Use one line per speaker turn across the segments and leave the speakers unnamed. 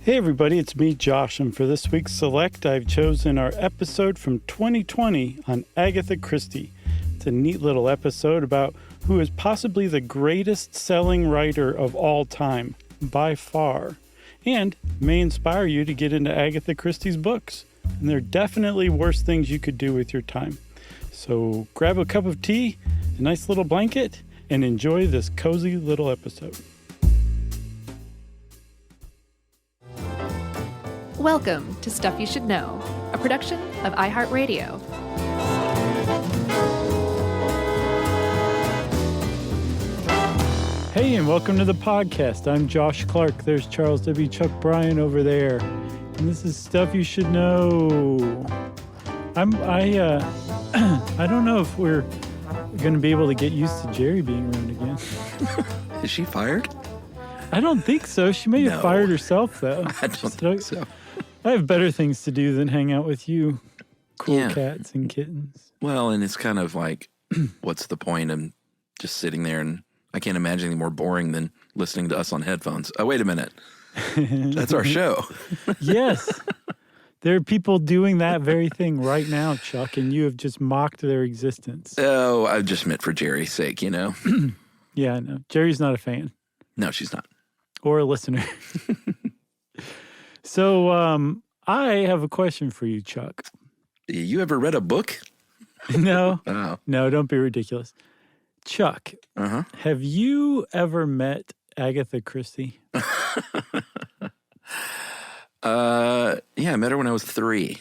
Hey everybody, it's me, Josh, and for this week's Select, I've chosen our episode from 2020 on Agatha Christie. It's a neat little episode about who is possibly the greatest selling writer of all time, by far, and may inspire you to get into Agatha Christie's books. And there are definitely worse things you could do with your time. So grab a cup of tea, a nice little blanket, and enjoy this cozy little episode.
Welcome to Stuff You Should Know, a production of iHeartRadio.
Hey, and welcome to the podcast. I'm Josh Clark. There's Charles W. Chuck Bryan over there. And this is Stuff You Should Know. I don't know if we're going to be able to get used to Jerry being around again.
Is she fired?
I don't think so. She may have fired herself, though.
I don't think so.
I have better things to do than hang out with you, cool cats and kittens.
Well, and it's kind of like, what's the point of just sitting there? And I can't imagine anything more boring than listening to us on headphones. Oh, wait a minute. That's our show.
Yes. There are people doing that very thing right now, Chuck, and you have just mocked their existence.
Oh, I just meant for Jerry's sake, you know?
Yeah, I know. Jerry's not a fan.
No, she's not.
Or a listener. So, I have a question for you, Chuck.
You ever read a book?
No.
Oh.
No, don't be ridiculous. Chuck, have you ever met Agatha Christie?
Yeah, I met her when I was 3.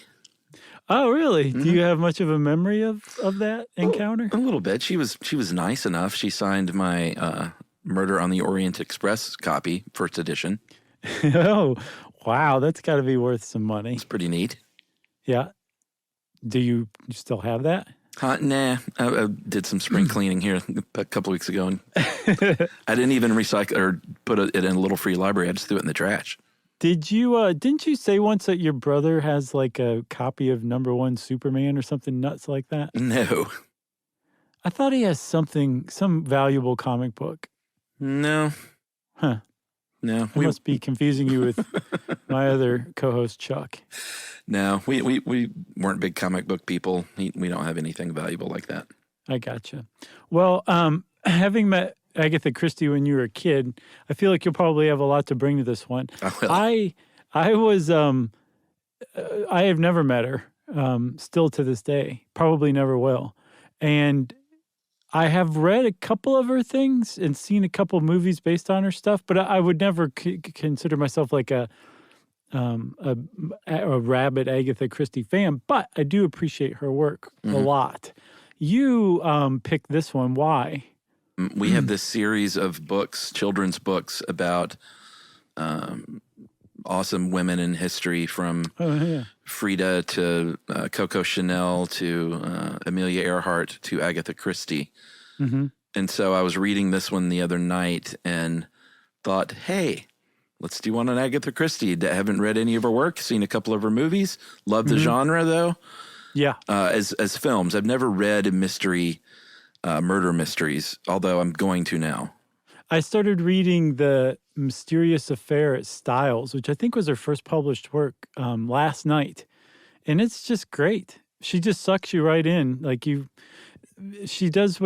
Oh, really? Do you have much of a memory of that encounter?
A little bit. She was nice enough. She signed my Murder on the Orient Express copy, first edition.
Oh, wow. That's got to be worth some money.
It's pretty neat.
Yeah. Do you still have that?
Nah. I did some spring cleaning here a couple weeks ago, and I didn't even recycle or put it in a little free library. I just threw it in the trash.
Didn't you say once that your brother has like a copy of #1 Superman or something nuts like that?
No.
I thought he has some valuable comic book.
No.
Huh.
No.
I must be confusing you with my other co-host, Chuck.
No, we weren't big comic book people. We don't have anything valuable like that.
I gotcha. Well, having met Agatha Christie when you were a kid, I feel like you'll probably have a lot to bring to this one. I have never met her, still to this day. Probably never will. And I have read a couple of her things and seen a couple of movies based on her stuff, but I would never consider myself like a rabid Agatha Christie fan. But I do appreciate her work a lot. You picked this one. Why?
We have this series of books, children's books about awesome women in history, from Frida to Coco Chanel to Amelia Earhart to Agatha Christie. Mm-hmm. And so I was reading this one the other night and thought, hey, let's do one on Agatha Christie. I haven't read any of her work, seen a couple of her movies. Love the genre, though.
Yeah.
As films. I've never read murder mysteries, although I'm going to now.
I started reading The Mysterious Affair at Styles, which I think was her first published work, last night. And it's just great. She just sucks you right in. She does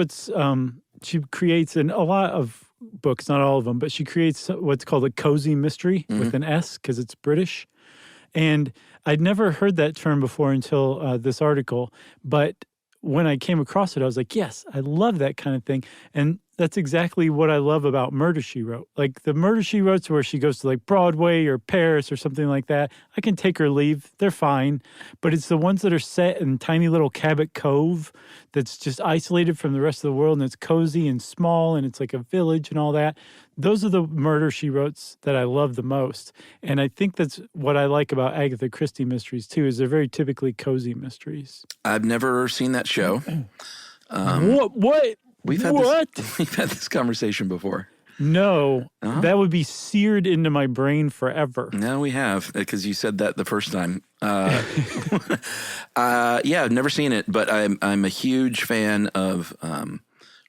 she creates in a lot of books, not all of them, but she creates what's called a cozy mystery with an S because it's British. And I'd never heard that term before until this article, but when I came across it, I was like, yes, I love that kind of thing. And that's exactly what I love about Murder, She Wrote. Like the Murder, She Wrote where she goes to like Broadway or Paris or something like that. I can take or leave. They're fine. But it's the ones that are set in tiny little Cabot Cove that's just isolated from the rest of the world, and it's cozy and small, and it's like a village and all that. Those are the Murder, She Wrote that I love the most. And I think that's what I like about Agatha Christie mysteries, too, is they're very typically cozy mysteries.
I've never seen that show.
What?
We've had this conversation before.
No, that would be seared into my brain forever.
No, we have, because you said that the first time. Yeah, I've never seen it, but I'm a huge fan of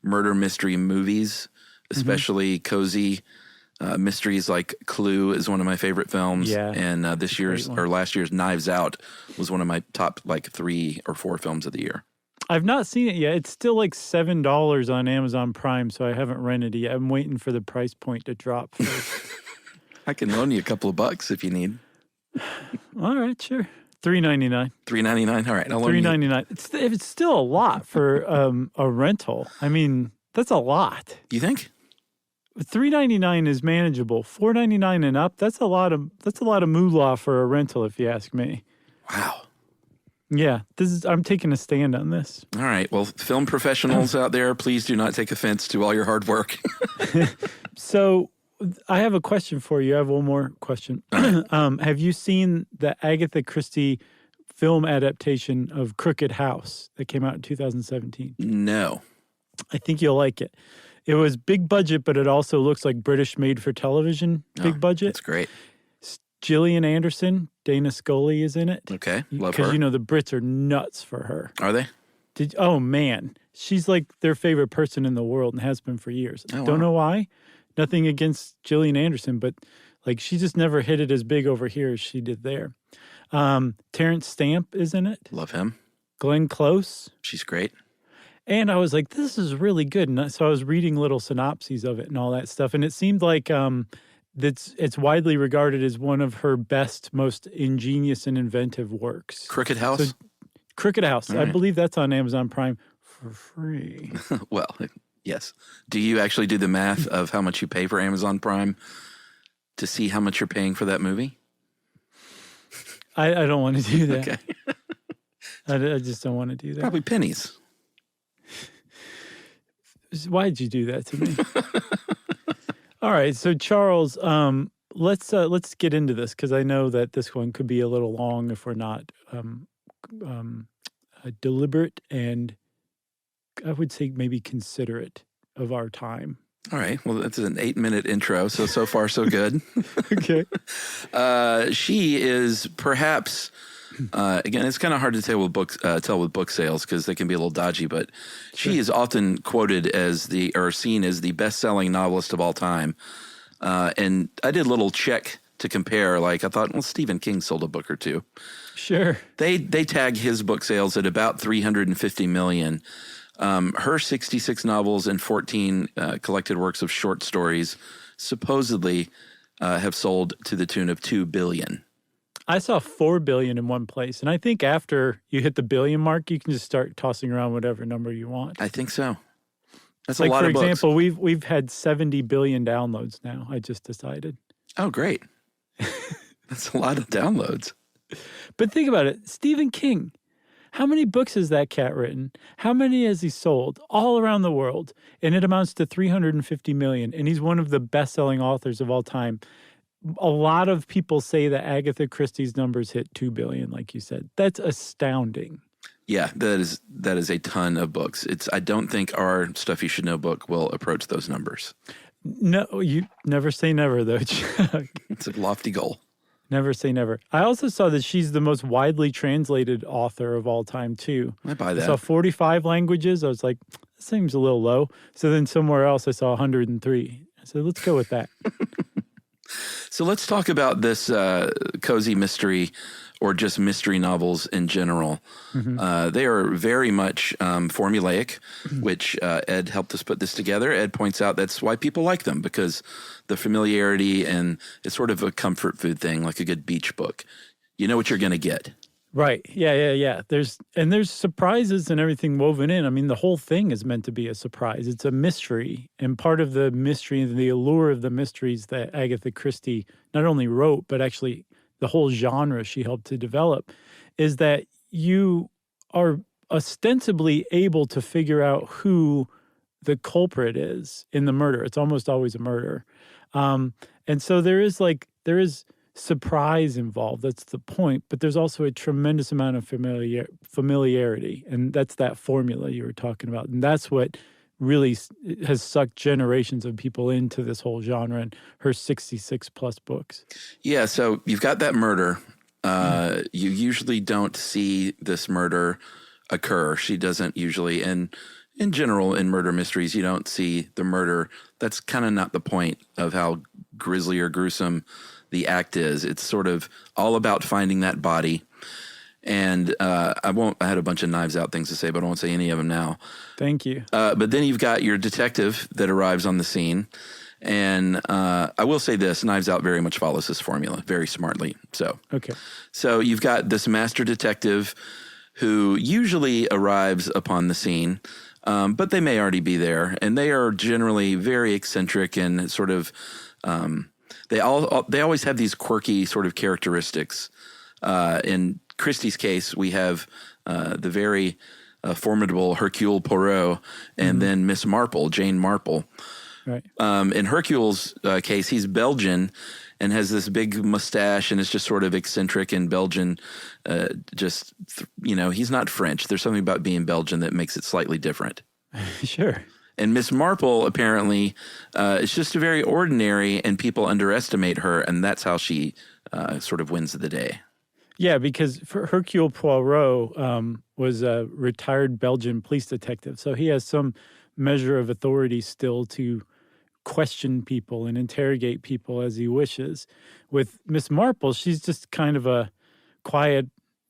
murder mystery movies, especially cozy Mysteries like Clue is one of my favorite films.
Yeah,
and last year's Knives Out was one of my top 3 or 4 films of the year.
I've not seen it yet. It's still like $7 on Amazon Prime, so I haven't rented it yet. I'm waiting for the price point to drop first.
I can loan you a couple of bucks if you need.
All right, sure. $3.99.
$3.99. All right, I'll loan you.
$3.99. It's still a lot for a rental. I mean, that's a lot.
You think?
$3.99 is manageable. $4.99 and up, that's a lot of moolah for a rental, if you ask me.
Wow.
Yeah, I'm taking a stand on this.
All right. Well, film professionals out there, please do not take offense to all your hard work.
So I have a question for you. I have one more question. Have you seen the Agatha Christie film adaptation of Crooked House that came out in 2017?
No.
I think you'll like it. It was big budget, but it also looks like British made for television big budget.
That's great.
Gillian Anderson, Dana Scully is in it.
Okay, love her.
Because, the Brits are nuts for her.
Are they?
Oh, man. She's like their favorite person in the world and has been for years.
Oh,
Don't know why. Nothing against Gillian Anderson, but she just never hit it as big over here as she did there. Terrence Stamp is in it.
Love him.
Glenn Close.
She's great.
And I was like, this is really good. And so I was reading little synopses of it and all that stuff. And it seemed like it's widely regarded as one of her best, most ingenious and inventive works.
Crooked House?
So, Crooked House.
All right.
I believe that's on Amazon Prime for free.
Well, yes. Do you actually do the math of how much you pay for Amazon Prime to see how much you're paying for that movie?
I don't want to do that.
Okay.
I just don't want to do that.
Probably pennies.
Why did you do that to me? All right, so Charles, let's get into this because I know that this one could be a little long if we're not deliberate and I would say maybe considerate of our time.
All right. Well, that's an 8-minute intro, so far so good.
Okay.
She is perhaps. Again, it's kind of hard to tell with book sales because they can be a little dodgy, but she is often quoted as seen as the best-selling novelist of all time. And I did a little check to compare. I thought, well, Stephen King sold a book or two.
Sure.
They tag his book sales at about 350 million. Her 66 novels and 14 collected works of short stories supposedly have sold to the tune of 2 billion.
I saw 4 billion in one place, and I think after you hit the billion mark, you can just start tossing around whatever number you want.
I think so. That's a lot
of
books.
For example, we've had 70 billion downloads now. I just decided.
Oh, great! That's a lot of downloads.
But think about it, Stephen King. How many books has that cat written? How many has he sold all around the world? And it amounts to 350 million. And he's one of the best-selling authors of all time. A lot of people say that Agatha Christie's numbers hit 2 billion, like you said. That's astounding.
Yeah, that is a ton of books. I don't think our Stuff You Should Know book will approach those numbers.
No, you never say never, though, Chuck.
It's a lofty goal.
Never say never. I also saw that she's the most widely translated author of all time, too.
I buy that.
I saw 45 languages. I was like, that seems a little low. So then somewhere else I saw 103. I said, let's go with that.
So let's talk about this cozy mystery or just mystery novels in general. Mm-hmm. They are very much formulaic, which Ed helped us put this together. Ed points out that's why people like them, because the familiarity and it's sort of a comfort food thing, like a good beach book. You know what you're going to get.
Right. Yeah. There's surprises and everything woven in. I mean, the whole thing is meant to be a surprise. It's a mystery. And part of the mystery and the allure of the mysteries that Agatha Christie not only wrote, but actually the whole genre she helped to develop is that you are ostensibly able to figure out who the culprit is in the murder. It's almost always a murder. And so there is surprise involved. That's the point. But there's also a tremendous amount of familiarity. And that's that formula you were talking about. And that's what really has sucked generations of people into this whole genre and her 66 plus books.
Yeah. So you've got that murder. You usually don't see this murder occur. She doesn't usually. And In general, in murder mysteries, you don't see the murder. That's kind of not the point of how grisly or gruesome the act is. It's sort of all about finding that body. And I had a bunch of Knives Out things to say, but I won't say any of them now.
Thank you.
But then you've got your detective that arrives on the scene. And I will say this, Knives Out very much follows this formula very smartly. So you've got this master detective who usually arrives upon the scene, but they may already be there. And they are generally very eccentric and sort of they always have these quirky sort of characteristics. In Christie's case, we have the very formidable Hercule Poirot and then Miss Marple, Jane Marple.
Right.
In Hercule's case, he's Belgian and has this big mustache and is just sort of eccentric and Belgian. He's not French. There's something about being Belgian that makes it slightly different.
Sure.
And Miss Marple apparently is just very ordinary, and people underestimate her, and that's how she sort of wins the day.
Yeah, because Hercule Poirot was a retired Belgian police detective, so he has some measure of authority still to question people and interrogate people as he wishes. With Miss Marple, she's just kind of a quiet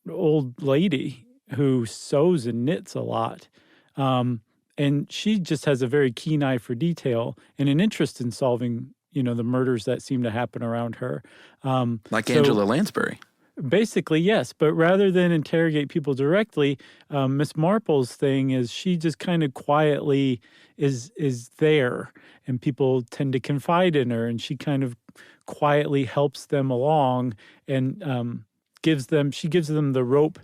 old lady who sews and knits a lot. And she just has a very keen eye for detail and an interest in solving, the murders that seem to happen around her.
Like Angela Lansbury.
Basically, yes. But rather than interrogate people directly, Miss Marple's thing is she just kind of quietly is there, and people tend to confide in her, and she kind of quietly helps them along and gives them the rope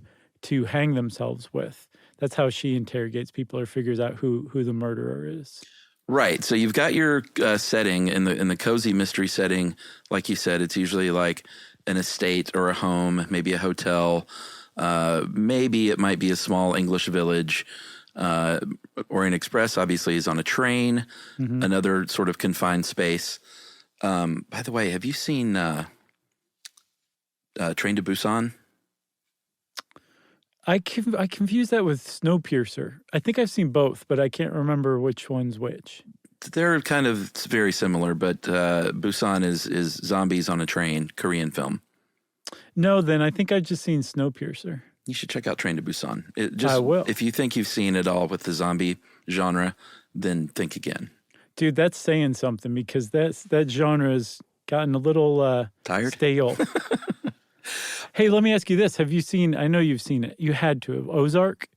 to hang themselves with. That's how she interrogates people or figures out who the murderer is.
Right. So you've got your setting in the cozy mystery setting. Like you said, it's usually like an estate or a home, maybe a hotel. Maybe it might be a small English village. Orient Express obviously is on a train, another sort of confined space. By the way, have you seen Train to Busan?
I confuse that with Snowpiercer. I think I've seen both, but I can't remember which one's which.
They're kind of very similar, but Busan is zombies on a train, Korean film.
No, then I think I've just seen Snowpiercer.
You should check out Train to Busan.
I will.
If you think you've seen it all with the zombie genre, then think again.
Dude, that's saying something because that genre has gotten a little
tired,
stale. Hey, let me ask you this. Have you seen, I know you've seen it. You had to have, Ozark?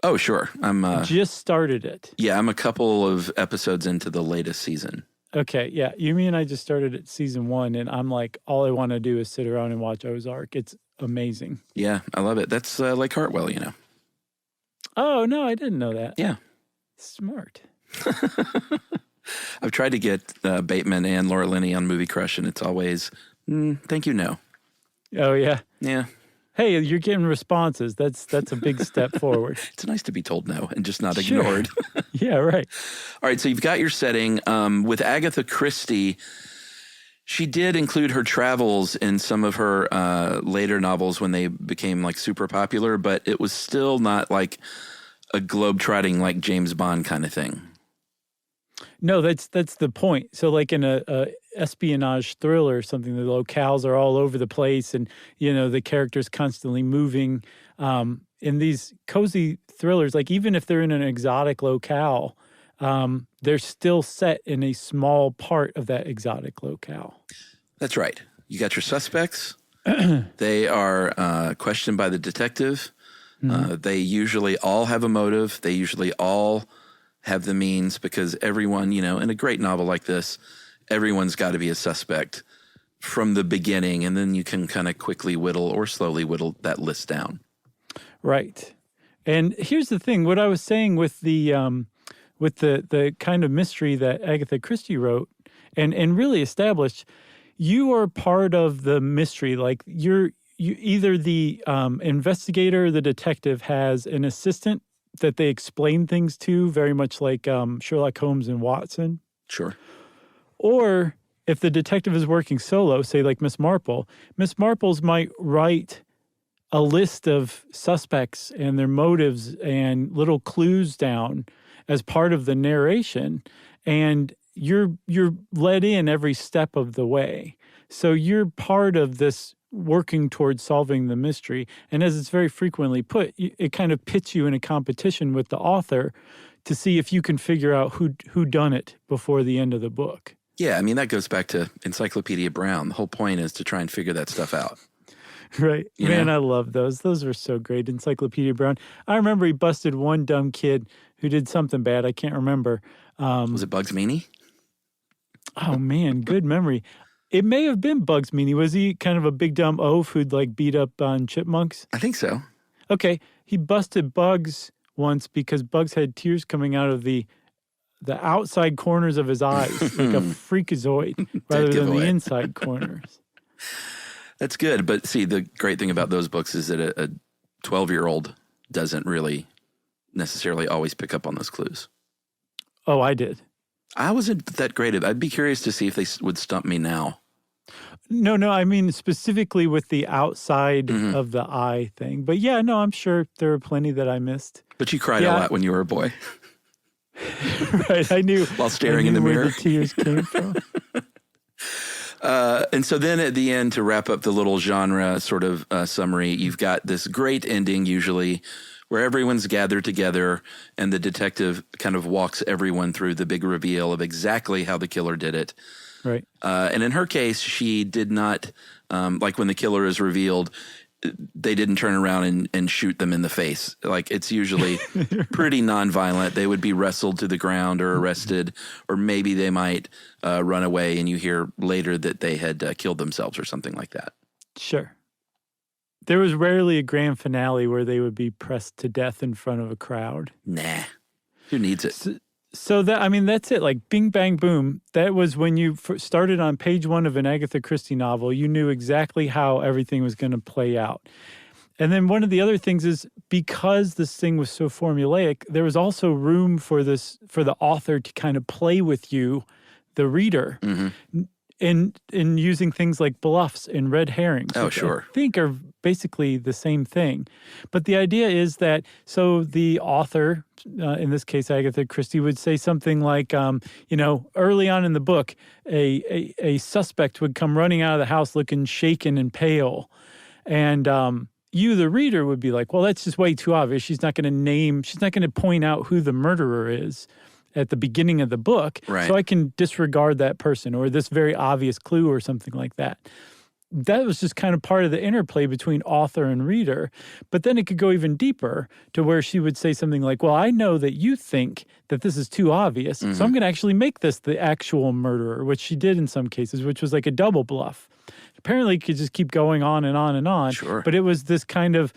Oh, sure. I'm
just started it.
Yeah, I'm a couple of episodes into the latest season.
Okay, yeah. Yumi and I just started at season 1, and I'm like, all I want to do is sit around and watch Ozark. It's amazing.
Yeah, I love it. That's Lake Hartwell,
Oh, no, I didn't know that.
Yeah.
Smart.
I've tried to get Bateman and Laura Linney on Movie Crush, and it's always, thank you, no.
Oh, yeah?
Yeah.
Hey, you're getting responses. That's a big step forward.
It's nice to be told no and just not ignored.
Yeah, right.
All right, so you've got your setting. With Agatha Christie, she did include her travels in some of her later novels when they became like super popular, but it was still not like a globe-trotting like James Bond kind of thing.
No, that's the point. So like in a espionage thriller or something, the locales are all over the place and, the character's constantly moving. In these cozy thrillers, like even if they're in an exotic locale, they're still set in a small part of that exotic locale.
That's right. You got your suspects. They are questioned by the detective. They usually all have a motive. They usually all have the means because everyone, in a great novel like this, everyone's got to be a suspect from the beginning, and then you can kind of quickly whittle or slowly whittle that list down. Right.
And here's the thing, what I was saying with the kind of mystery that Agatha Christie wrote and really established, you are part of the mystery. Like you either the investigator or the detective has an assistant that they explain things to, very much like Sherlock Holmes and Watson.
Sure.
Or if the detective is working solo, say like Miss Marple's might write a list of suspects and their motives and little clues down. as part of the narration, and you're led in every step of the way. So you're part of this working towards solving the mystery. And as it's very frequently put, it kind of pits you in a competition with the author to see if you can figure out who done it before the end of the book.
Yeah, I mean, that goes back to Encyclopedia Brown. The whole point is to try and figure that stuff out.
Right.
You
Man,
know?
I love those. Those were so great. Encyclopedia Brown. I remember he busted one dumb kid who did something bad. I can't remember.
Was it Bugs Meany?
Oh, man, good memory. It may have been Bugs Meany. Was he kind of a big dumb oaf who'd like beat up on chipmunks?
I think so.
Okay. He busted Bugs once because Bugs had tears coming out of the outside corners of his eyes, like a freakazoid, rather than the inside corners.
That's good. But see, the great thing about those books is that a 12-year-old doesn't really necessarily always pick up on those clues.
Oh, I did.
I wasn't that great at it. I'd be curious to see if they would stump me now.
No, I mean specifically with the outside of the eye thing. But yeah, no, I'm sure there were plenty that I missed.
But you cried a lot when you were a boy.
Right, I knew.
While staring in the
where
mirror.
the tears came from.
And so then at the end, to wrap up the little genre sort of summary, you've got this great ending usually where everyone's gathered together and the detective kind of walks everyone through the big reveal of exactly how the killer did it.
Right.
And in her case, she did not, like when the killer is revealed, they didn't turn around and shoot them in the face. Like it's usually pretty nonviolent. They would be wrestled to the ground or arrested, or maybe they might run away and you hear later that they had killed themselves or something like that.
Sure. There was rarely a grand finale where they would be pressed to death in front of a crowd.
Nah. Who needs it?
So that's it. Like bing, bang, boom. That was when you started on page 1 of an Agatha Christie novel. You knew exactly how everything was going to play out. And then one of the other things is because this thing was so formulaic, there was also room for the author to kind of play with you, the reader, in using things like bluffs and red herrings.
Oh, sure.
I think are basically the same thing. But the idea is that, so the author, in this case Agatha Christie, would say something like, early on in the book, a suspect would come running out of the house looking shaken and pale. And you, the reader, would be like, well, that's just way too obvious. She's not going to point out who the murderer is at the beginning of the book.
Right.
So I can disregard that person or this very obvious clue or something like that. That was just kind of part of the interplay between author and reader. But then it could go even deeper to where she would say something like, well, I know that you think that this is too obvious, so I'm going to actually make this the actual murderer, which she did in some cases, which was like a double bluff. Apparently, it could just keep going on and on and on.
Sure.
But it was this kind of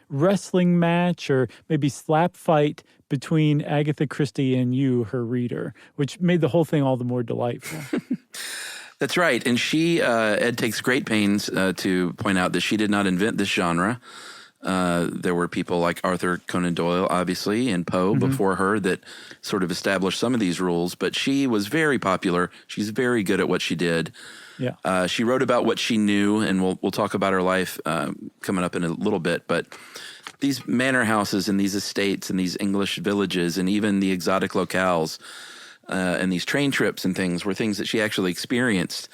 wrestling match or maybe slap fight between Agatha Christie and you, her reader, which made the whole thing all the more delightful.
That's right. And Ed takes great pains to point out that she did not invent this genre. There were people like Arthur Conan Doyle, obviously, and Poe before her that sort of established some of these rules. But she was very popular. She's very good at what she did.
Yeah.
She wrote about what she knew, and we'll talk about her life coming up in a little bit. But these manor houses and these estates and these English villages and even the exotic locales and these train trips and things were things that she actually experienced.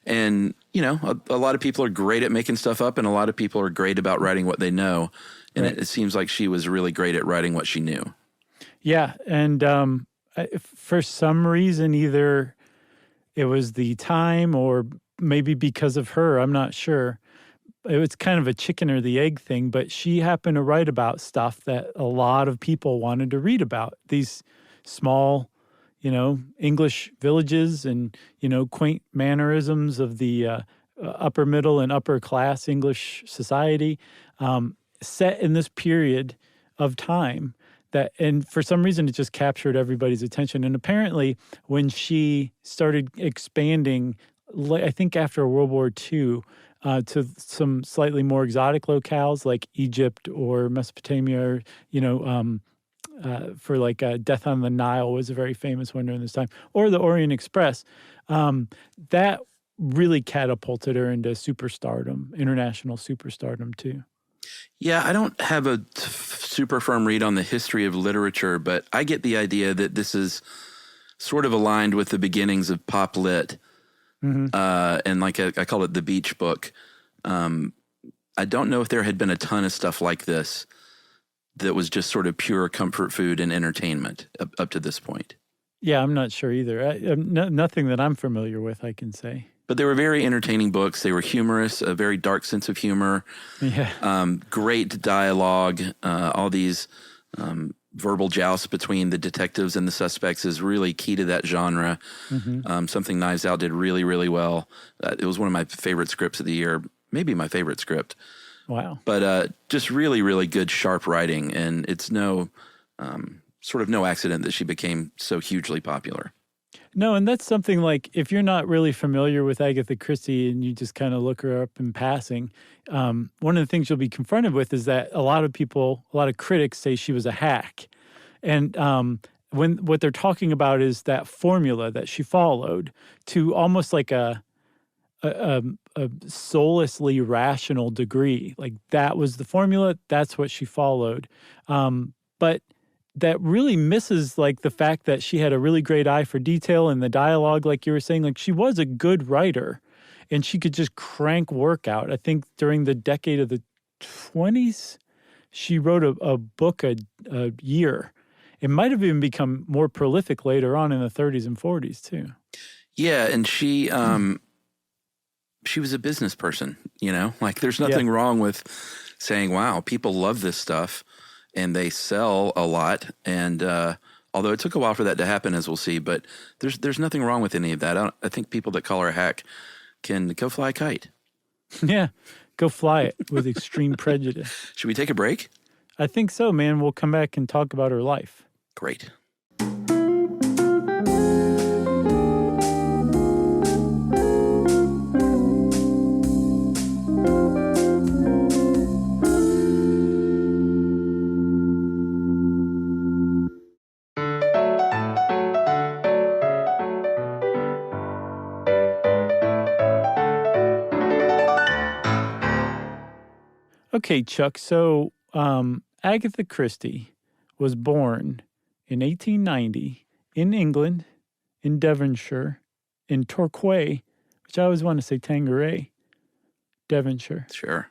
And, a lot of people are great at making stuff up, and a lot of people are great about writing what they know. And
right.
it seems like she was really great at writing what she knew. Yeah.
And for some reason, either it was the time or maybe because of her, I'm not sure. It was kind of a chicken or the egg thing, but she happened to write about stuff that a lot of people wanted to read about. These small, English villages and, quaint mannerisms of the upper middle and upper class English society set in this period of time and for some reason it just captured everybody's attention. And apparently when she started expanding, I think after World War II, to some slightly more exotic locales like Egypt or Mesopotamia, for like Death on the Nile was a very famous one during this time, or the Orient Express, that really catapulted her into superstardom, international superstardom too.
Yeah, I don't have a super firm read on the history of literature, but I get the idea that this is sort of aligned with the beginnings of pop lit. And like I call it the beach book. I don't know if there had been a ton of stuff like this that was just sort of pure comfort food and entertainment up to this point.
Yeah, I'm not sure either. Nothing that I'm familiar with, I can say.
But they were very entertaining books. They were humorous, a very dark sense of humor.
Yeah.
Great dialogue. All these verbal jousts between the detectives and the suspects is really key to that genre. Something Knives Out did really, really well. It was one of my favorite scripts of the year, maybe my favorite script.
Wow.
But just really, really good, sharp writing. And it's no accident that she became so hugely popular.
No, and that's something like if you're not really familiar with Agatha Christie and you just kind of look her up in passing, one of the things you'll be confronted with is that a lot of critics say she was a hack. And when what they're talking about is that formula that she followed to almost like a soullessly rational degree. Like that was the formula, that's what she followed. But that really misses like the fact that she had a really great eye for detail and the dialogue, like you were saying, like she was a good writer and she could just crank work out. I think during the decade of the 20s, she wrote a book a year. It might have even become more prolific later on in the 30s and 40s too. Yeah,
and she was a business person, like there's nothing wrong with saying, wow, people love this stuff. And they sell a lot, and although it took a while for that to happen, as we'll see, but there's nothing wrong with any of that. I think people that call her a hack can go fly a kite.
Yeah, go fly it with extreme prejudice.
Should we take a break?
I think so, man. We'll come back and talk about her life.
Great.
Okay, Chuck, so Agatha Christie was born in 1890 in England, in Devonshire, in Torquay, which I always want to say Tanqueray, Devonshire.
Sure.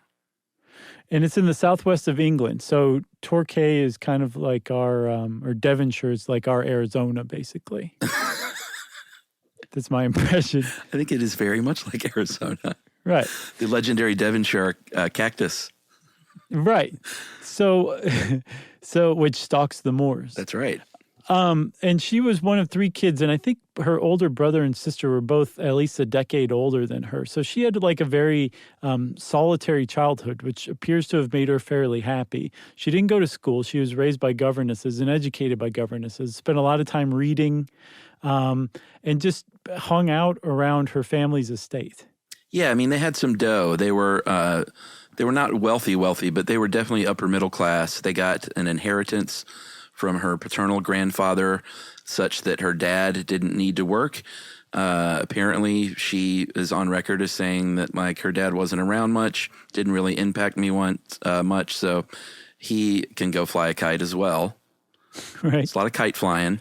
And it's in the southwest of England. So Torquay is kind of like our, or Devonshire is like our Arizona, basically. That's my impression.
I think it is very much like Arizona.
Right.
The legendary Devonshire cactus.
Right. So which stalks the moors.
That's right.
And she was one of three kids, and I think her older brother and sister were both at least a decade older than her. So she had like a very solitary childhood, which appears to have made her fairly happy. She didn't go to school. She was raised by governesses and educated by governesses, spent a lot of time reading, and just hung out around her family's estate.
Yeah, I mean, they had some dough. They were not wealthy, but they were definitely upper middle class. They got an inheritance from her paternal grandfather such that her dad didn't need to work. Apparently, she is on record as saying that like her dad wasn't around much, didn't really impact me much, so he can go fly a kite as well.
Right.
It's a lot of kite flying.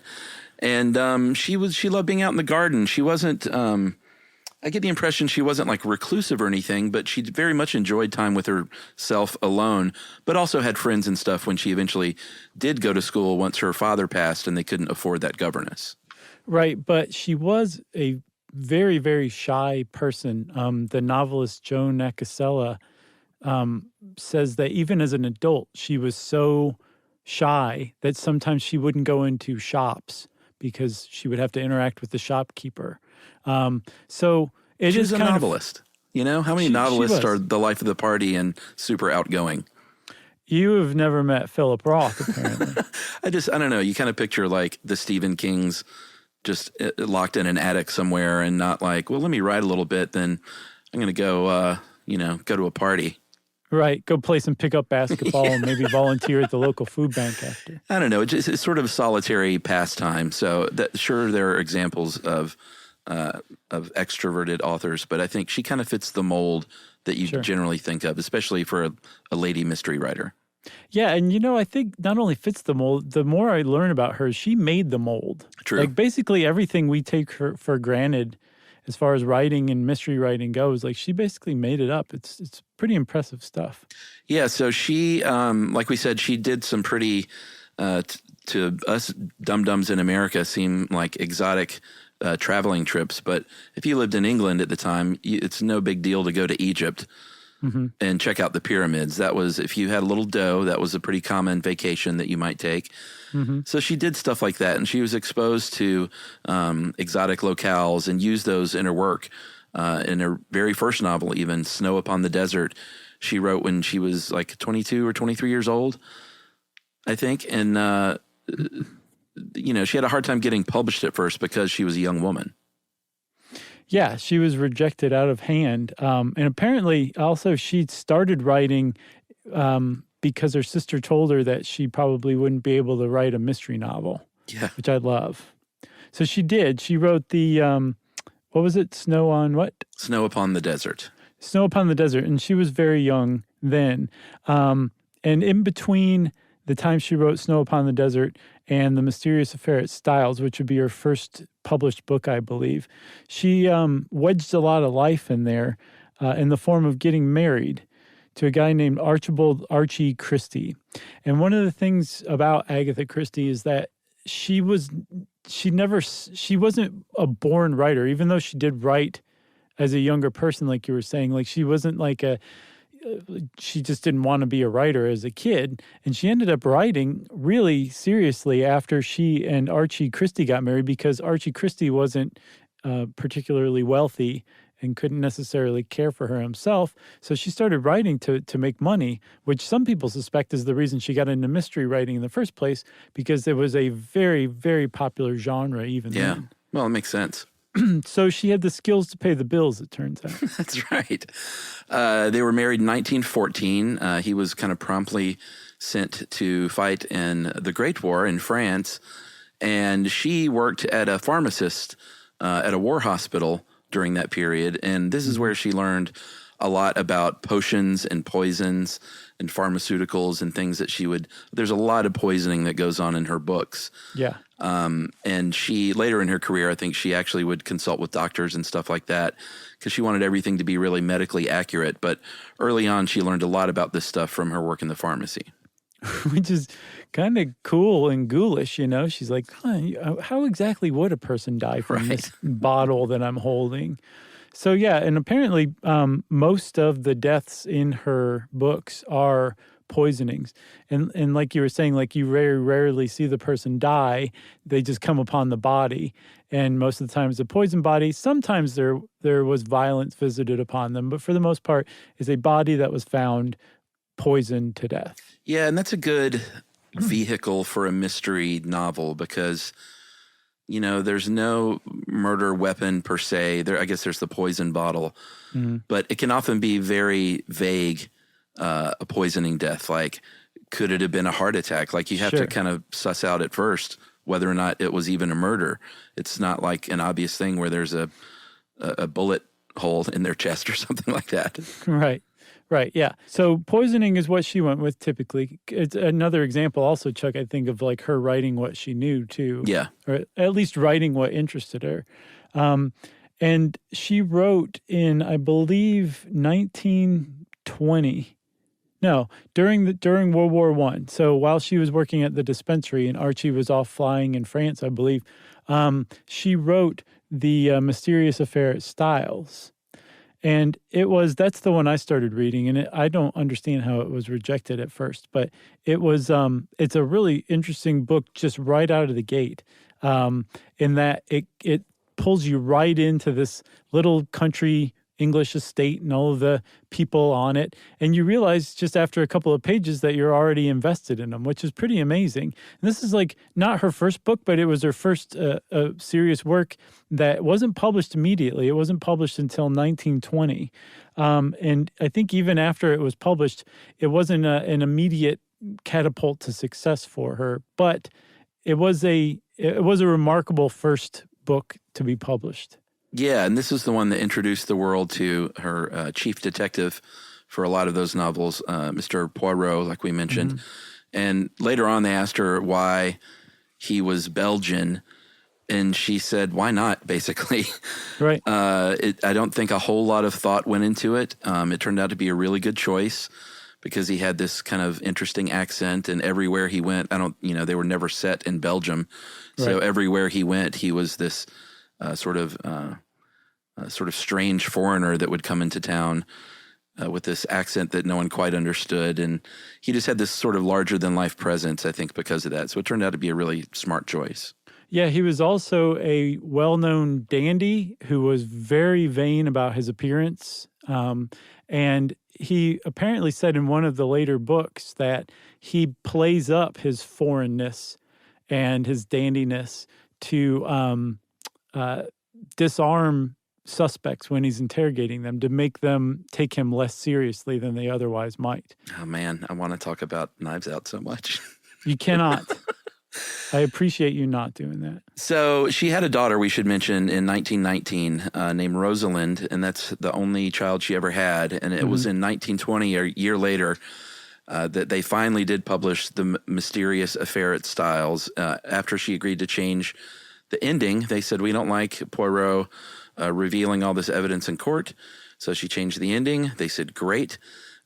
And she loved being out in the garden. She wasn't I get the impression she wasn't like reclusive or anything, but she very much enjoyed time with herself alone, but also had friends and stuff when she eventually did go to school once her father passed and they couldn't afford that governess.
Right, but she was a very, very shy person. The novelist Joan Nakasela says that even as an adult, she was so shy that sometimes she wouldn't go into shops because she would have to interact with the shopkeeper. So
she was a novelist. How many novelists are the life of the party and super outgoing?
You have never met Philip Roth, apparently.
I don't know. You kind of picture like the Stephen Kings just locked in an attic somewhere and not like, well, let me write a little bit. Then I'm going to go, go to a party.
Right. Go play some pickup basketball and maybe volunteer at the local food bank after.
I don't know. It's sort of a solitary pastime. So sure, there are examples of extroverted authors, but I think she kind of fits the mold that you generally think of, especially for a lady mystery writer.
Yeah, and I think not only fits the mold, the more I learn about her, she made the mold.
True.
Like basically everything we take for granted as far as writing and mystery writing goes, like she basically made it up. It's pretty impressive stuff.
Yeah, so she, like we said, she did some pretty, to us dum-dums in America, seem like exotic traveling trips. But if you lived in England at the time, it's no big deal to go to Egypt and check out the pyramids. That was, if you had a little dough, that was a pretty common vacation that you might take. So she did stuff like that, and she was exposed to exotic locales and used those in her work. In her very first novel, even, Snow Upon the Desert, she wrote when she was like 22 or 23 years old, I think. And, she had a hard time getting published at first because she was a young woman.
Yeah, she was rejected out of hand. And apparently also she started writing because her sister told her that she probably wouldn't be able to write a mystery novel.
Yeah.
Which I love. So she did. She wrote the, what was it? Snow on what?
Snow Upon the Desert.
Snow Upon the Desert. And she was very young then. And in between the time she wrote Snow Upon the Desert and The Mysterious Affair at Styles, which would be her first published book, I believe, she wedged a lot of life in there in the form of getting married to a guy named Archie Christie. And one of the things about Agatha Christie is that she wasn't a born writer, even though she did write as a younger person, like you were saying. Like she wasn't like she just didn't want to be a writer as a kid. And she ended up writing really seriously after she and Archie Christie got married, because Archie Christie wasn't particularly wealthy and couldn't necessarily care for her himself. So she started writing to make money, which some people suspect is the reason she got into mystery writing in the first place, because it was a very, very popular genre even then.
Well, it makes sense.
So she had the skills to pay the bills, it turns out.
That's right. They were married in 1914. He was kind of promptly sent to fight in the Great War in France, and she worked at a pharmacist at a war hospital during that period. And this is where she learned a lot about potions and poisons and pharmaceuticals and things that there's a lot of poisoning that goes on in her books.
Yeah.
And she, later in her career, I think she actually would consult with doctors and stuff like that because she wanted everything to be really medically accurate. But early on, she learned a lot about this stuff from her work in the pharmacy.
Which is kind of cool and ghoulish, She's like, how exactly would a person die from this bottle that I'm holding? So, yeah, and apparently most of the deaths in her books are poisonings. And like you were saying, like you very rarely see the person die. They just come upon the body. And most of the time it's a poison body. Sometimes there was violence visited upon them. But for the most part, it's a body that was found poisoned to death.
Yeah, and that's a good vehicle for a mystery novel because, there's no murder weapon per se. I guess there's the poison bottle. But it can often be very vague, a poisoning death. Like, could it have been a heart attack? Like, you have to kind of suss out at first whether or not it was even a murder. It's not like an obvious thing where there's a bullet hole in their chest or something like that.
Right, yeah. So poisoning is what she went with typically. It's another example also, Chuck, I think, of like her writing what she knew too. Yeah. Or at least writing what interested her. And she wrote in, I believe, 1920. No, during World War I. So while she was working at the dispensary and Archie was off flying in France, I believe, she wrote The Mysterious Affair at Styles. And that's the one I started reading, and I don't understand how it was rejected at first, but it's a really interesting book just right out of the gate, in that it pulls you right into this little country English estate and all of the people on it. And you realize just after a couple of pages that you're already invested in them, which is pretty amazing. And this is like not her first book, but it was her first serious work that wasn't published immediately. It wasn't published until 1920. And I think even after it was published, it wasn't an immediate catapult to success for her, but it was a remarkable first book to be published.
Yeah, and this is the one that introduced the world to her chief detective for a lot of those novels, Mr. Poirot, like we mentioned. And later on, they asked her why he was Belgian, and she said, why not, basically.
Right.
I don't think a whole lot of thought went into it. It turned out to be a really good choice because he had this kind of interesting accent, and everywhere he went, they were never set in Belgium. So everywhere he went, he was this sort of strange foreigner that would come into town with this accent that no one quite understood. And he just had this sort of larger than life presence, I think, because of that. So it turned out to be a really smart choice.
Yeah, he was also a well-known dandy who was very vain about his appearance. And he apparently said in one of the later books that he plays up his foreignness and his dandiness to disarm suspects when he's interrogating them, to make them take him less seriously than they otherwise might.
Oh, man, I want to talk about Knives Out so much.
You cannot. I appreciate you not doing that.
So she had a daughter, we should mention, in 1919 named Rosalind, and that's the only child she ever had. And it was in 1920, a year later, that they finally did publish The Mysterious Affair at Styles. After she agreed to change the ending, they said, we don't like Poirot revealing all this evidence in court. So she changed the ending. They said, great.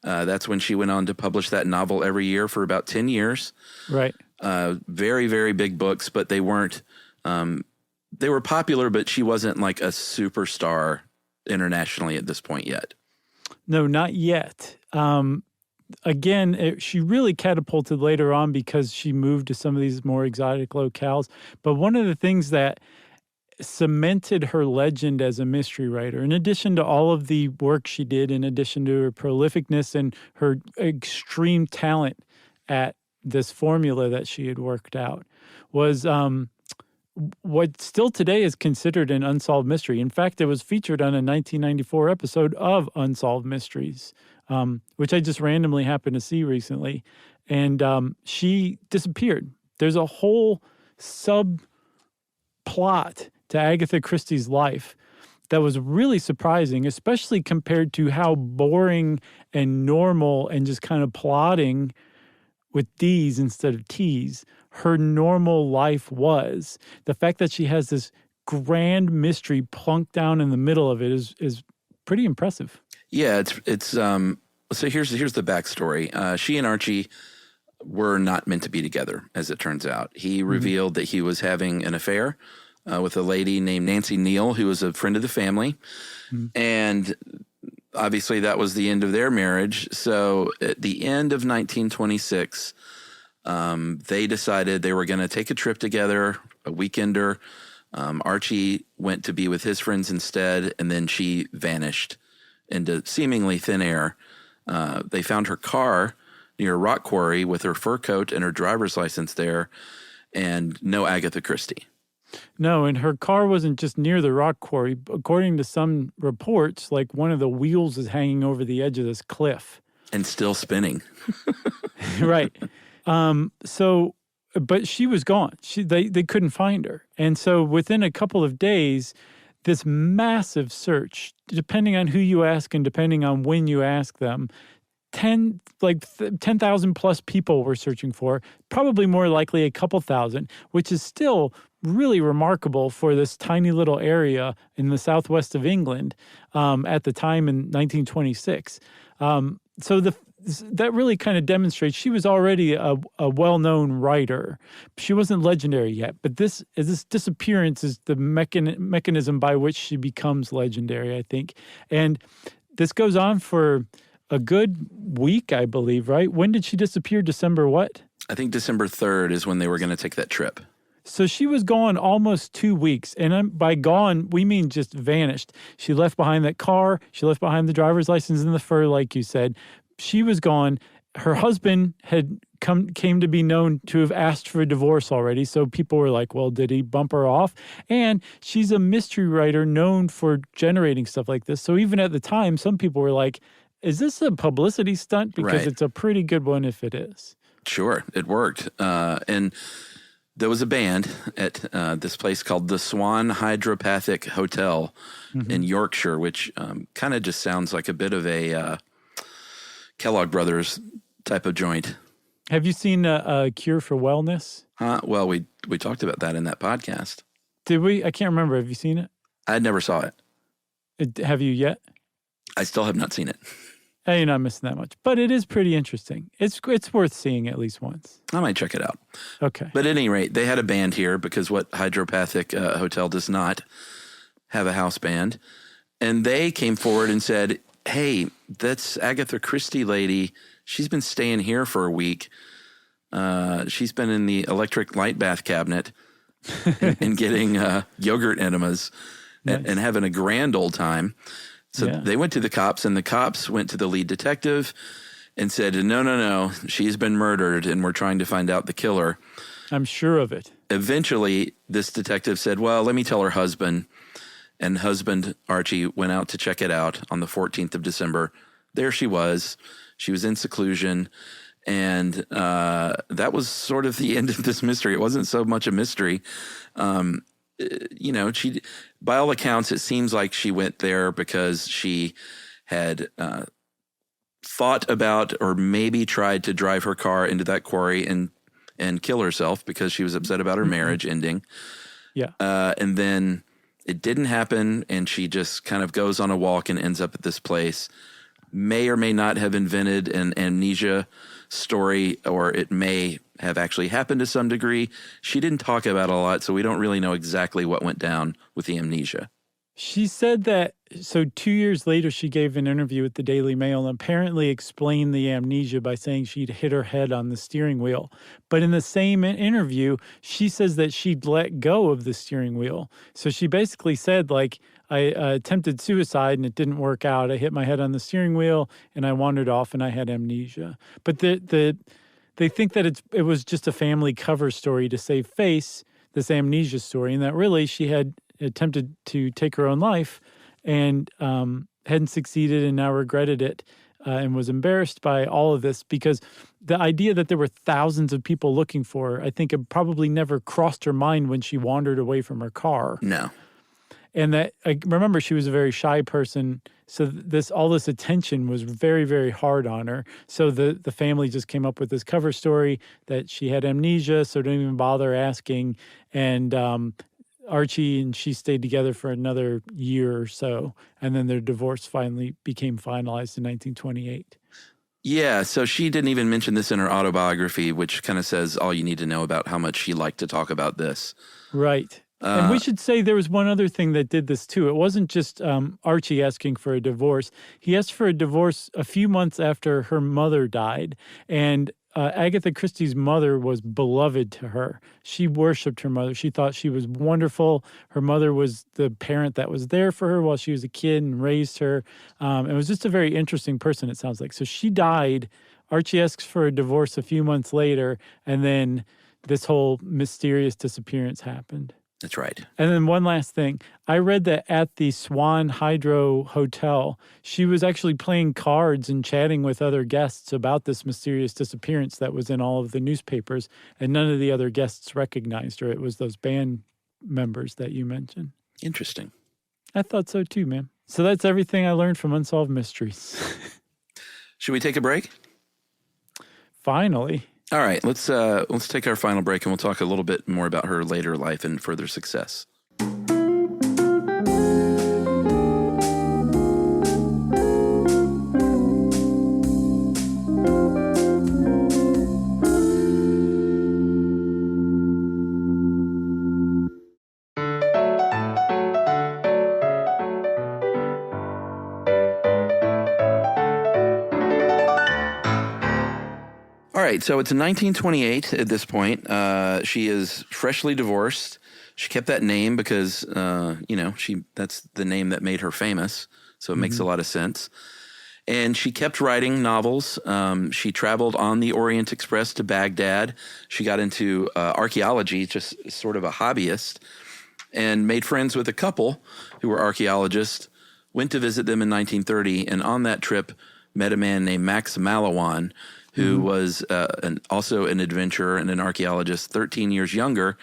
That's when she went on to publish that novel every year for about 10 years.
Right.
Very, very big books, but they weren't, they were popular, but she wasn't like a superstar internationally at this point yet.
No, not yet. Again, she really catapulted later on because she moved to some of these more exotic locales. But one of the things that cemented her legend as a mystery writer, in addition to all of the work she did, in addition to her prolificness and her extreme talent at this formula that she had worked out, was what still today is considered an unsolved mystery. In fact, it was featured on a 1994 episode of Unsolved Mysteries, which I just randomly happened to see recently. And she disappeared. There's a whole subplot to Agatha Christie's life that was really surprising, especially compared to how boring and normal and just kind of plodding with D's instead of T's her normal life was. The fact that she has this grand mystery plunked down in the middle of it is pretty impressive.
Yeah, it's so here's the backstory. She and Archie were not meant to be together, as it turns out. He revealed that he was having an affair with a lady named Nancy Neal, who was a friend of the family. And obviously that was the end of their marriage. So at the end of 1926, they decided they were going to take a trip together, a weekender. Archie went to be with his friends instead, and then she vanished into seemingly thin air. They found her car near a rock quarry with her fur coat and her driver's license there, and no Agatha Christie.
No, and her car wasn't just near the rock quarry. According to some reports, like one of the wheels is hanging over the edge of this cliff.
And still spinning.
Right. But she was gone. They couldn't find her. And so within a couple of days, this massive search, depending on who you ask and depending on when you ask them, 10,000 plus people were searching for, probably more likely a couple thousand, which is still really remarkable for this tiny little area in the southwest of England at the time in 1926. So that really kind of demonstrates she was already a well-known writer. She wasn't legendary yet, but this disappearance is the mechanism by which she becomes legendary, I think. And this goes on for a good week, I believe, right? When did she disappear? December what?
I think December 3rd is when they were going to take that trip.
So she was gone almost 2 weeks. And by gone, we mean just vanished. She left behind that car. She left behind the driver's license and the fur, like you said. She was gone. Her husband had came to be known to have asked for a divorce already. So people were like, well, did he bump her off? And she's a mystery writer known for generating stuff like this. So even at the time, some people were like, is this a publicity stunt? Because It's a pretty good one if it is.
Sure, it worked. And there was a band at this place called the Swan Hydropathic Hotel in Yorkshire, which kind of just sounds like a bit of a Kellogg Brothers type of joint.
Have you seen a Cure for Wellness?
Well, we talked about that in that podcast.
Did we? I can't remember. Have you seen it?
I never saw it.
Have you yet?
I still have not seen it.
You're not missing that much, but it is pretty interesting. It's worth seeing at least once.
I might check it out.
Okay.
But at any rate, they had a band here because what hydropathic hotel does not have a house band. And they came forward and said, hey, that's Agatha Christie lady. She's been staying here for a week. She's been in the electric light bath cabinet and getting yogurt enemas and having a grand old time. So they went to the cops, and the cops went to the lead detective and said, no, she's been murdered, and we're trying to find out the killer.
I'm sure of it.
Eventually, this detective said, well, let me tell her husband. And husband, Archie, went out to check it out on the 14th of December. There she was. She was in seclusion. And that was sort of the end of this mystery. It wasn't so much a mystery. She, by all accounts, it seems like she went there because she had thought about or maybe tried to drive her car into that quarry and kill herself because she was upset about her marriage ending.
Yeah.
And then it didn't happen, and she just kind of goes on a walk and ends up at this place. May or may not have invented an amnesia story, or it may have actually happened to some degree. She didn't talk about it a lot, so we don't really know exactly what went down with the amnesia.
She said that, so 2 years later, she gave an interview with the Daily Mail and apparently explained the amnesia by saying she'd hit her head on the steering wheel. But in the same interview, she says that she'd let go of the steering wheel. So she basically said, like, I attempted suicide and it didn't work out. I hit my head on the steering wheel and I wandered off and I had amnesia. But they think that it was just a family cover story to save face, this amnesia story, and that really she had attempted to take her own life and hadn't succeeded and now regretted it and was embarrassed by all of this because the idea that there were thousands of people looking for her, I think it probably never crossed her mind when she wandered away from her car.
No.
And that, I remember, she was a very shy person, so all this attention was very, very hard on her. So the family just came up with this cover story that she had amnesia, so don't even bother asking. And Archie and she stayed together for another year or so, and then their divorce finally became finalized in 1928.
Yeah, so she didn't even mention this in her autobiography, which kind of says all you need to know about how much she liked to talk about this.
Right. And we should say there was one other thing that did this too. It wasn't just Archie asking for a divorce. He asked for a divorce a few months after her mother died. And Agatha Christie's mother was beloved to her. She worshipped her mother. She thought she was wonderful. Her mother was the parent that was there for her while she was a kid and raised her. It was just a very interesting person, it sounds like. So she died. Archie asks for a divorce a few months later, and then this whole mysterious disappearance happened.
That's right.
And then one last thing. I read that at the Swan Hydro Hotel, she was actually playing cards and chatting with other guests about this mysterious disappearance that was in all of the newspapers, and none of the other guests recognized her. It was those band members that you mentioned.
Interesting.
I thought so too, man. So that's everything I learned from Unsolved Mysteries.
Should we take a break?
Finally.
All right, let's take our final break, and we'll talk a little bit more about her later life and further success. All right, so it's 1928 at this point. She is freshly divorced. She kept that name because, that's the name that made her famous, so it makes a lot of sense. And she kept writing novels. She traveled on the Orient Express to Baghdad. She got into archaeology, just sort of a hobbyist, and made friends with a couple who were archaeologists, went to visit them in 1930, and on that trip met a man named Max Malawan, who was also an adventurer and an archaeologist, 13 years younger,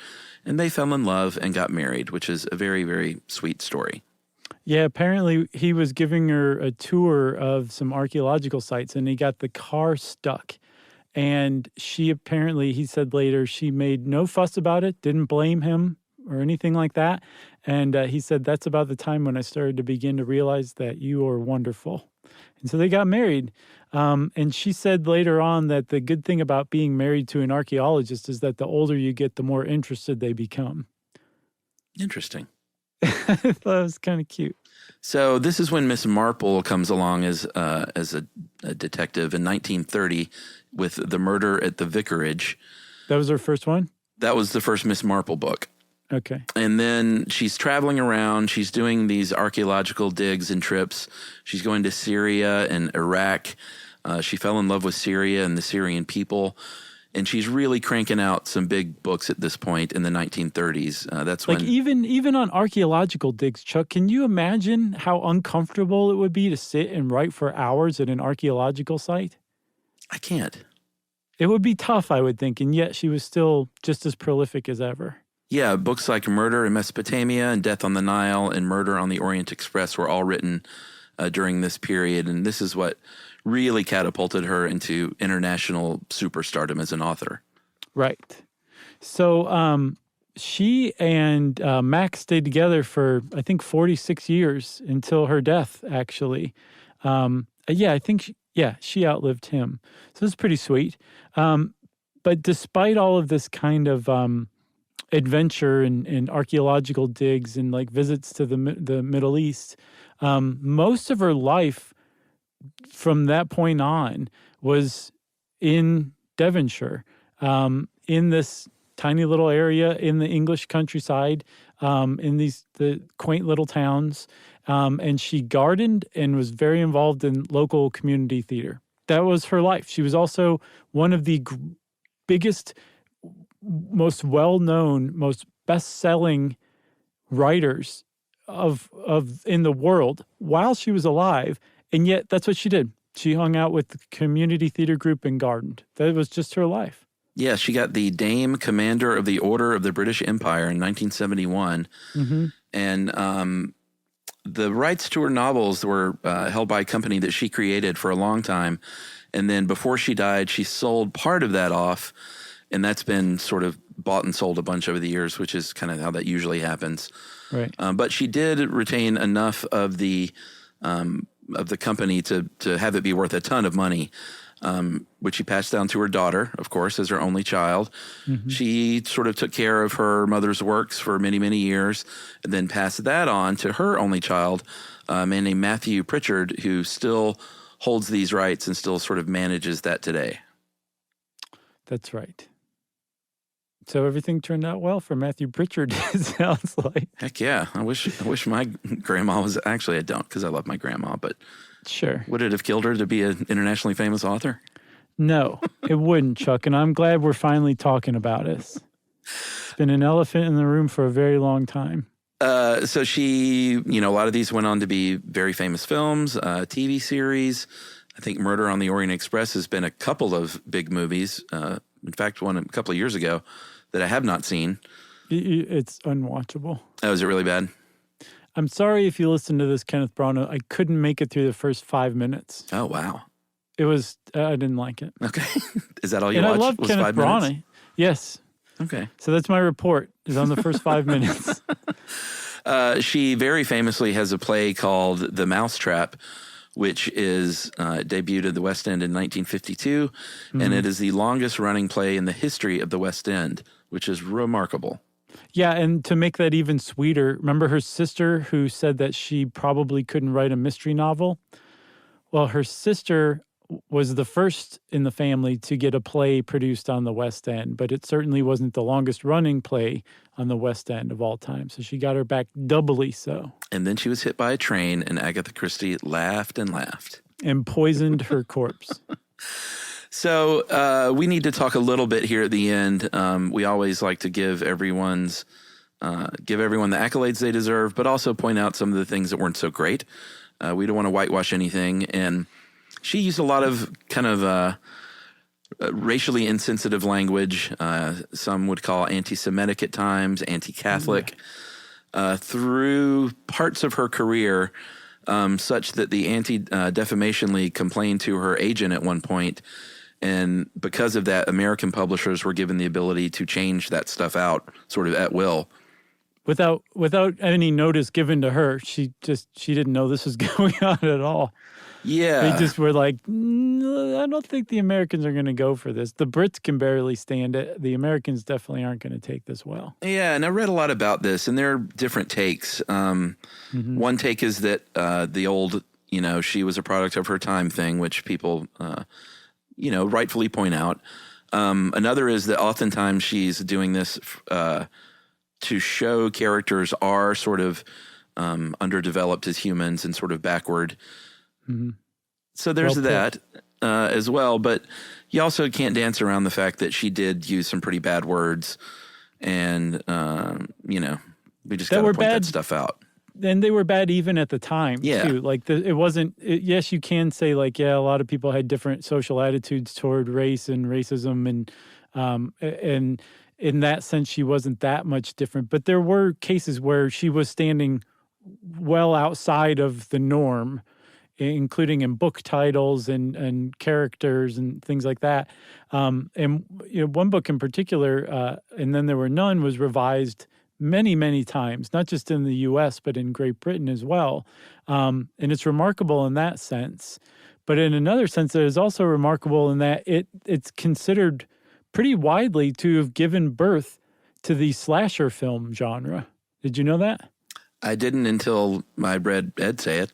and they fell in love and got married, which is a very, very sweet story.
Yeah, apparently he was giving her a tour of some archaeological sites and he got the car stuck. And she apparently, he said later, she made no fuss about it, didn't blame him or anything like that. And he said, that's about the time when I started to begin to realize that you are wonderful. And so they got married. And she said later on that the good thing about being married to an archaeologist is that the older you get, the more interested they become.
Interesting.
I thought it was kind of cute.
So this is when Miss Marple comes along as a detective in 1930 with The Murder at the Vicarage.
That was her first one?
That was the first Miss Marple book.
Okay.
And then she's traveling around. She's doing these archaeological digs and trips. She's going to Syria and Iraq. She fell in love with Syria and the Syrian people. And she's really cranking out some big books at this point in the 1930s. That's
like
when
even on archaeological digs, Chuck, can you imagine how uncomfortable it would be to sit and write for hours at an archaeological site?
I can't.
It would be tough, I would think, and yet she was still just as prolific as ever.
Yeah, books like Murder in Mesopotamia and Death on the Nile and Murder on the Orient Express were all written during this period, and this is what really catapulted her into international superstardom as an author.
Right. So she and Max stayed together for, I think, 46 years until her death, actually. I think, she outlived him. So it's pretty sweet. But despite all of this kind of adventure and archaeological digs and like visits to the Middle East, most of her life from that point on was in Devonshire, in this tiny little area in the English countryside, in the quaint little towns. And she gardened and was very involved in local community theater. That was her life. She was also one of the biggest, most well-known, most best-selling writers of in the world while she was alive. And yet that's what she did. She hung out with the community theater group and gardened. That was just her life.
Yeah, she got the Dame Commander of the Order of the British Empire in 1971. Mm-hmm. And the rights to her novels were held by a company that she created for a long time. And then before she died, she sold part of that off. And that's been sort of bought and sold a bunch over the years, which is kind of how that usually happens.
Right.
But she did retain enough of the company to have it be worth a ton of money, which she passed down to her daughter, of course, as her only child. Mm-hmm. She sort of took care of her mother's works for many, many years, and then passed that on to her only child, a man named Matthew Pritchard, who still holds these rights and still sort of manages that today.
That's right. So everything turned out well for Matthew Pritchard, it sounds like.
Heck yeah. I wish my grandma was, actually I don't because I love my grandma, but
sure.
Would it have killed her to be an internationally famous author?
No, it wouldn't, Chuck, and I'm glad we're finally talking about it. It's been an elephant in the room for a very long time.
So she, a lot of these went on to be very famous films, TV series. I think Murder on the Orient Express has been a couple of big movies. In fact, one a couple of years ago that I have not seen.
It's unwatchable.
Oh, is it really bad?
I'm sorry if you listen to this, Kenneth Branagh. I couldn't make it through the first 5 minutes.
Oh, wow.
It was, I didn't like it.
Okay. Is that all you
and
watched?
I love
was
Kenneth
5
Branagh.
minutes?
Yes.
Okay.
So that's my report, is on the first 5 minutes.
She very famously has a play called The Mousetrap, which is debuted at the West End in 1952, and it is the longest running play in the history of the West End, which is remarkable.
Yeah, and to make that even sweeter, remember her sister who said that she probably couldn't write a mystery novel? Well, her sister was the first in the family to get a play produced on the West End, but it certainly wasn't the longest running play on the West End of all time. So she got her back doubly so.
And then she was hit by a train, and Agatha Christie laughed and laughed.
And poisoned her corpse.
So we need to talk a little bit here at the end. We always like to give everyone the accolades they deserve, but also point out some of the things that weren't so great. We don't want to whitewash anything. And she used a lot of kind of racially insensitive language. Some would call anti-Semitic at times, anti-Catholic. through parts of her career, such that the Anti-Defamation League complained to her agent at one point, and because of that, American publishers were given the ability to change that stuff out sort of at will.
Without any notice given to her. She didn't know this was going on at all.
Yeah.
They just were like, I don't think the Americans are going to go for this. The Brits can barely stand it. The Americans definitely aren't going to take this well.
Yeah, and I read a lot about this, and there are different takes. One take is that the old, she was a product of her time thing, which people, rightfully point out. Another is that oftentimes she's doing this to show characters are sort of underdeveloped as humans and sort of backward. Mm-hmm. So there's that as well. But you also can't dance around the fact that she did use some pretty bad words. And, we just got to point that stuff out.
And they were bad even at the time, too. Like, it wasn't, yes, you can say, like, a lot of people had different social attitudes toward race and racism. And in that sense, she wasn't that much different. But there were cases where she was standing well outside of the norm, including in book titles and characters and things like that. And one book in particular, And Then There Were None, was revised many, many times, not just in the U.S., but in Great Britain as well. And it's remarkable in that sense. But in another sense, it is also remarkable in that it's considered pretty widely to have given birth to the slasher film genre. Did you know that?
I didn't until I read Ed say it.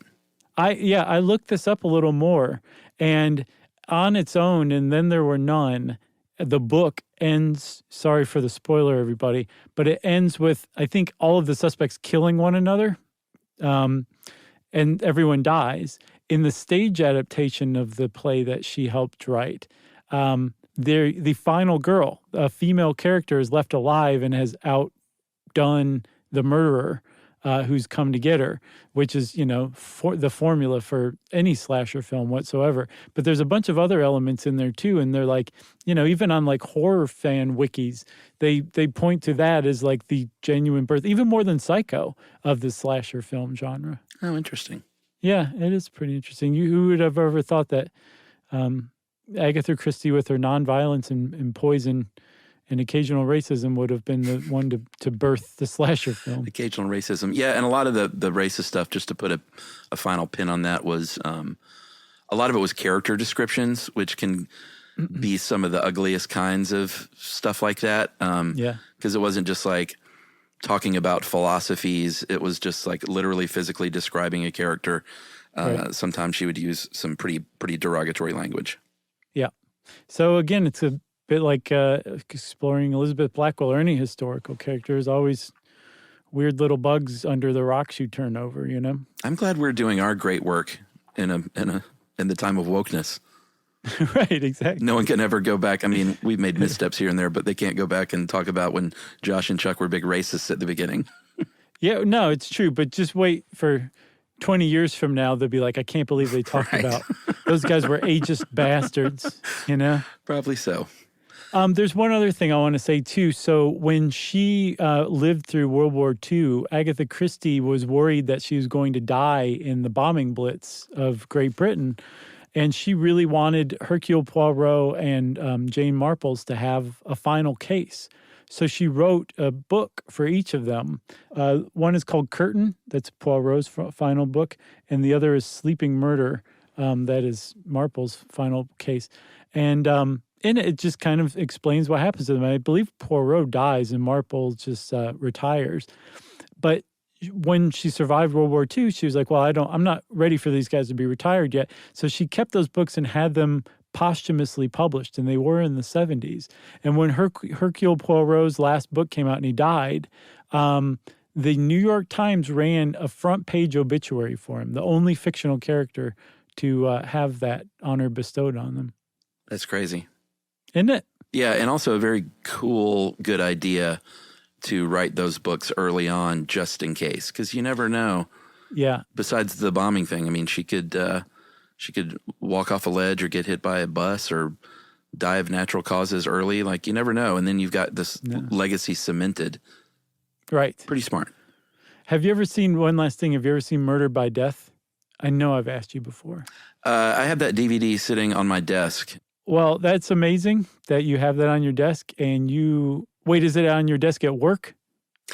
I looked this up a little more, and on its own, And Then There Were None, the book ends, sorry for the spoiler, everybody, but it ends with, I think, all of the suspects killing one another, and everyone dies. In the stage adaptation of the play that she helped write, the final girl, a female character, is left alive and has outdone the murderer who's come to get her, which is, the formula for any slasher film whatsoever. But there's a bunch of other elements in there too. And they're like, even on like horror fan wikis, they point to that as like the genuine birth, even more than Psycho, of the slasher film genre.
Oh, interesting.
Yeah, it is pretty interesting. Who would have ever thought that Agatha Christie, with her nonviolence and poison and occasional racism, would have been the one to birth the slasher film.
Occasional racism. Yeah, and a lot of the racist stuff, just to put a final pin on that, was a lot of it was character descriptions, which can be some of the ugliest kinds of stuff like that. Because it wasn't just like talking about philosophies. It was just like literally physically describing a character. Right. Sometimes she would use some pretty derogatory language. Yeah.
So again, it's a bit like exploring Elizabeth Blackwell or any historical character. Is always weird little bugs under the rocks you turn over,
I'm glad we're doing our great work in the time of wokeness.
Right, exactly.
No one can ever go back. I mean, we've made missteps here and there, but they can't go back and talk about when Josh and Chuck were big racists at the beginning.
Yeah, no, it's true. But just wait for 20 years from now, they'll be like, I can't believe they talked about those guys were ageist bastards,
Probably so.
There's one other thing I want to say, too. So when she lived through World War II, Agatha Christie was worried that she was going to die in the bombing blitz of Great Britain. And she really wanted Hercule Poirot and Jane Marples to have a final case. So she wrote a book for each of them. One is called Curtain, that's Poirot's final book, and the other is Sleeping Murder, that is Marple's final case. And in it just kind of explains what happens to them. I believe Poirot dies and Marple just retires. But when she survived World War II, she was like, well, I'm not ready for these guys to be retired yet. So she kept those books and had them posthumously published, and they were in the 70s. And when Hercule Poirot's last book came out and he died, the New York Times ran a front page obituary for him, the only fictional character to have that honor bestowed on them.
That's crazy.
Isn't it?
Yeah, and also a very cool, good idea to write those books early on just in case, because you never know.
Yeah.
Besides the bombing thing, I mean, she could walk off a ledge or get hit by a bus or die of natural causes early. Like, you never know. And then you've got this legacy cemented.
Right.
Pretty smart.
Have you ever seen, one last thing, have you ever seen Murder by Death? I know I've asked you before.
I have that DVD sitting on my desk.
Well, that's amazing that you have that on your desk and you... Wait, is it on your desk at work?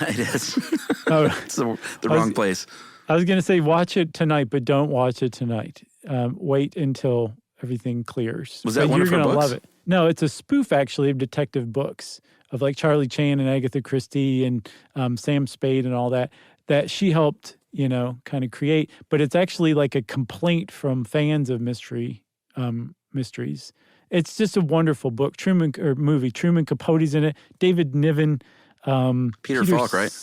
It is.
Oh,
It's the wrong place.
I was going to say watch it tonight, but don't watch it tonight. Wait until everything clears.
Was that one of her
books? You're going to love it. No, it's a spoof, actually, of detective books of like Charlie Chan and Agatha Christie and Sam Spade and all that she helped, kind of create. But it's actually like a complaint from fans of mysteries. It's just a wonderful book. Truman Capote's in it. David Niven.
Peter Falk, right?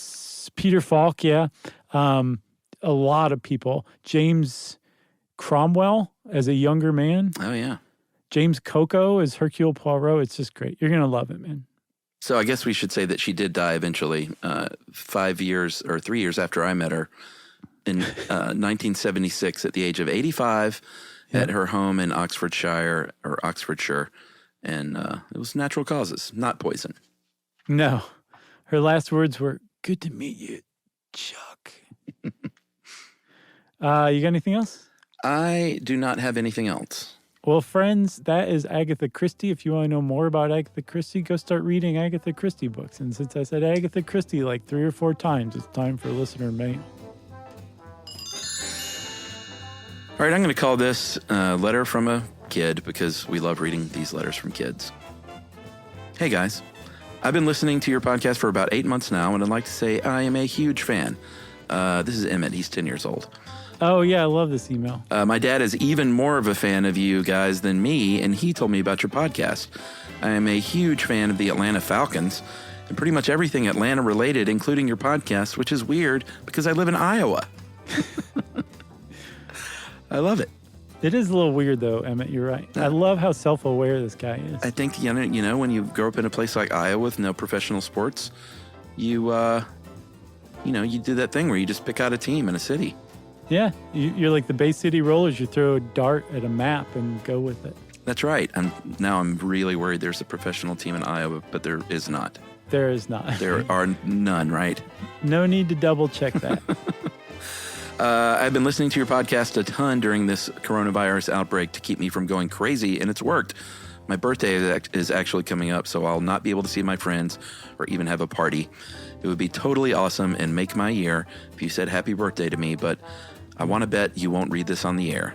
Peter Falk, yeah. A lot of people. James Cromwell as a younger man.
Oh, yeah.
James Coco as Hercule Poirot. It's just great. You're going to love it, man.
So I guess we should say that she did die eventually, 3 years after I met her in 1976 at the age of 85 at her home in Oxfordshire. And it was natural causes, not poison.
No. Her last words were, "Good to meet you, Chuck." You got anything else?
I do not have anything else.
Well, friends, that is Agatha Christie. If you want to know more about Agatha Christie, go start reading Agatha Christie books. And since I said Agatha Christie like 3 or 4 times, it's time for listener mail.
All right, I'm going to call this letter from a kid because we love reading these letters from kids. Hey, guys. I've been listening to your podcast for about 8 months now, and I'd like to say I am a huge fan. This is Emmett. He's 10 years old.
Oh, yeah, I love this email.
My dad is even more of a fan of you guys than me, and he told me about your podcast. I am a huge fan of the Atlanta Falcons and pretty much everything Atlanta related, including your podcast, which is weird because I live in Iowa. I love it.
It is a little weird, though, Emmett. You're right. I love how self-aware this guy is.
I think, when you grow up in a place like Iowa with no professional sports, you do that thing where you just pick out a team in a city.
Yeah, you're like the Bay City Rollers. You throw a dart at a map and go with it.
That's right. I'm really worried there's a professional team in Iowa, but there is not.
There is not.
There are none, right?
No need to double check that.
I've been listening to your podcast a ton during this coronavirus outbreak to keep me from going crazy, and it's worked. My birthday is actually coming up, so I'll not be able to see my friends or even have a party. It would be totally awesome and make my year if you said happy birthday to me, but I want to bet you won't read this on the air.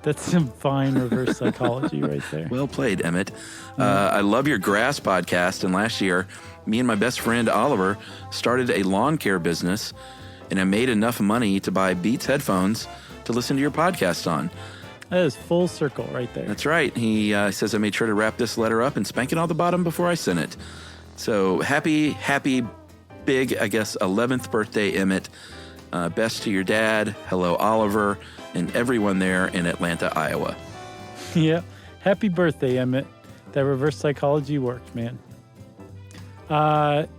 That's some fine reverse psychology right there.
Well played, Emmett. I love your grass podcast, and last year, me and my best friend Oliver started a lawn care business, and I made enough money to buy Beats headphones to listen to your podcast on.
That is full circle right there.
That's right. He says I made sure to wrap this letter up and spank it on the bottom before I sent it. So happy, big, 11th birthday, Emmett. Best to your dad. Hello, Oliver, and everyone there in Atlanta, Iowa.
Yeah. Happy birthday, Emmett. That reverse psychology worked, man.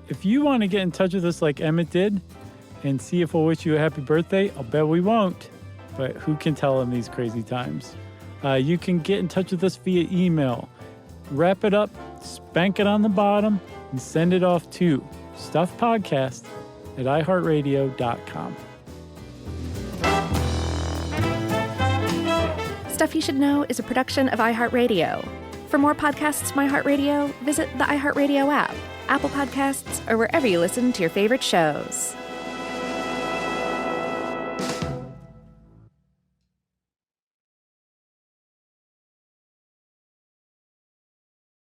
If you want to get in touch with us like Emmett did and see if we'll wish you a happy birthday, I'll bet we won't. But who can tell in these crazy times? You can get in touch with us via email. Wrap it up, spank it on the bottom, and send it off to stuffpodcast@iHeartRadio.com.
Stuff You Should Know is a production of iHeartRadio. For more podcasts from iHeartRadio, visit the iHeartRadio app, Apple Podcasts, or wherever you listen to your favorite shows.